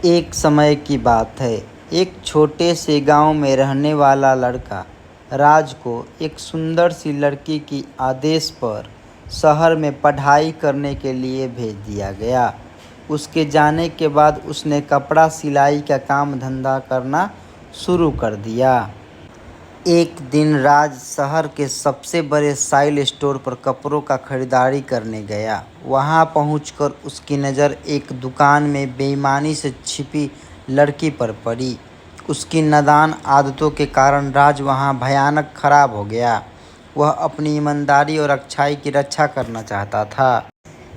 एक समय की बात है। एक छोटे से गांव में रहने वाला लड़का राज को एक सुंदर सी लड़की की आदेश पर शहर में पढ़ाई करने के लिए भेज दिया गया। उसके जाने के बाद उसने कपड़ा सिलाई का काम धंधा करना शुरू कर दिया। एक दिन राज शहर के सबसे बड़े साइल स्टोर पर कपड़ों का खरीदारी करने गया। वहां पहुंचकर उसकी नज़र एक दुकान में बेईमानी से छिपी लड़की पर पड़ी। उसकी नादान आदतों के कारण राज वहां भयानक खराब हो गया। वह अपनी ईमानदारी और अच्छाई की रक्षा करना चाहता था।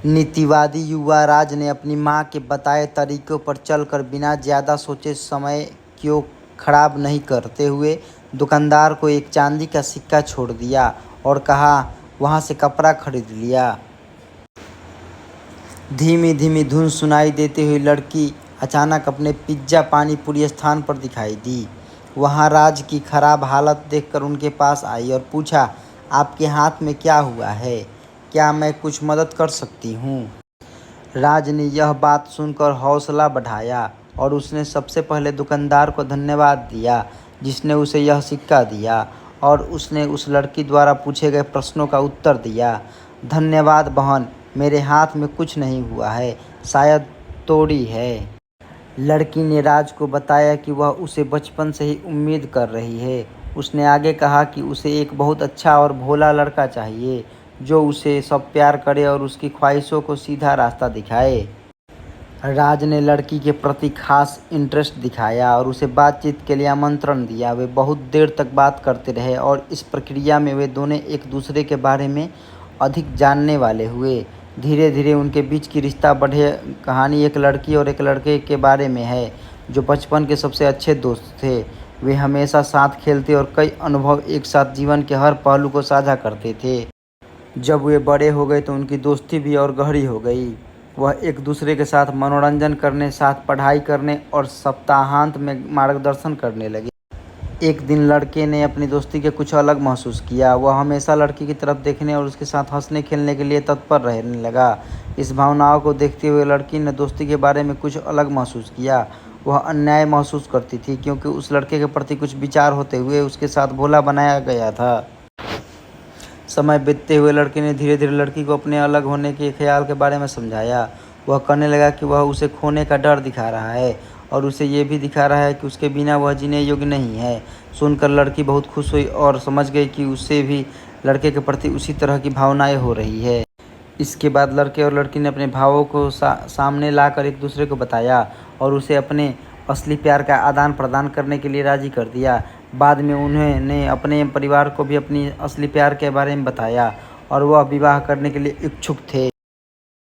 नीतिवादी युवा राज ने अपनी मां के बताए तरीकों पर चलकर बिना ज़्यादा सोचे समय क्यों खराब नहीं करते हुए दुकानदार को एक चांदी का सिक्का छोड़ दिया और कहा, वहां से कपड़ा खरीद लिया। धीमी धीमी धुन सुनाई देती हुई लड़की अचानक अपने पिज्जा पानी पूरी स्थान पर दिखाई दी। वहां राज की खराब हालत देखकर उनके पास आई और पूछा, आपके हाथ में क्या हुआ है? क्या मैं कुछ मदद कर सकती हूँ? राज ने यह बात सुनकर हौसला बढ़ाया और उसने सबसे पहले दुकानदार को धन्यवाद दिया जिसने उसे यह सिक्का दिया, और उसने उस लड़की द्वारा पूछे गए प्रश्नों का उत्तर दिया। धन्यवाद बहन, मेरे हाथ में कुछ नहीं हुआ है, शायद तोड़ी है। लड़की ने राज को बताया कि वह उसे बचपन से ही उम्मीद कर रही है। उसने आगे कहा कि उसे एक बहुत अच्छा और भोला लड़का चाहिए जो उसे सब प्यार करे और उसकी ख्वाहिशों को सीधा रास्ता दिखाए। राज ने लड़की के प्रति खास इंटरेस्ट दिखाया और उसे बातचीत के लिए आमंत्रण दिया। वे बहुत देर तक बात करते रहे और इस प्रक्रिया में वे दोनों एक दूसरे के बारे में अधिक जानने वाले हुए। धीरे धीरे उनके बीच की रिश्ता बढ़े। कहानी एक लड़की और एक लड़के के बारे में है जो बचपन के सबसे अच्छे दोस्त थे। वे हमेशा साथ खेलते और कई अनुभव एक साथ जीवन के हर पहलू को साझा करते थे। जब वे बड़े हो गए तो उनकी दोस्ती भी और गहरी हो गई। वह एक दूसरे के साथ मनोरंजन करने, साथ पढ़ाई करने और सप्ताहांत में मार्गदर्शन करने लगे। एक दिन लड़के ने अपनी दोस्ती के कुछ अलग महसूस किया। वह हमेशा लड़की की तरफ देखने और उसके साथ हंसने खेलने के लिए तत्पर रहने लगा। इस भावनाओं को देखते हुए लड़की ने दोस्ती के बारे में कुछ अलग महसूस किया। वह अन्याय महसूस करती थी क्योंकि उस लड़के के प्रति कुछ विचार होते हुए उसके साथ भोला बनाया गया था। समय बीतते हुए लड़के ने धीरे धीरे लड़की को अपने अलग होने के ख्याल के बारे में समझाया। वह कहने लगा कि वह उसे खोने का डर दिखा रहा है और उसे ये भी दिखा रहा है कि उसके बिना वह जीने योग्य नहीं है। सुनकर लड़की बहुत खुश हुई और समझ गई कि उसे भी लड़के के प्रति उसी तरह की भावनाएं हो रही है। इसके बाद लड़के और लड़की ने अपने भावों को सामने लाकर एक दूसरे को बताया और उसे अपने असली प्यार का आदान प्रदान करने के लिए राजी कर दिया। बाद में उन्होंने अपने परिवार को भी अपनी असली प्यार के बारे में बताया और वह विवाह करने के लिए इच्छुक थे।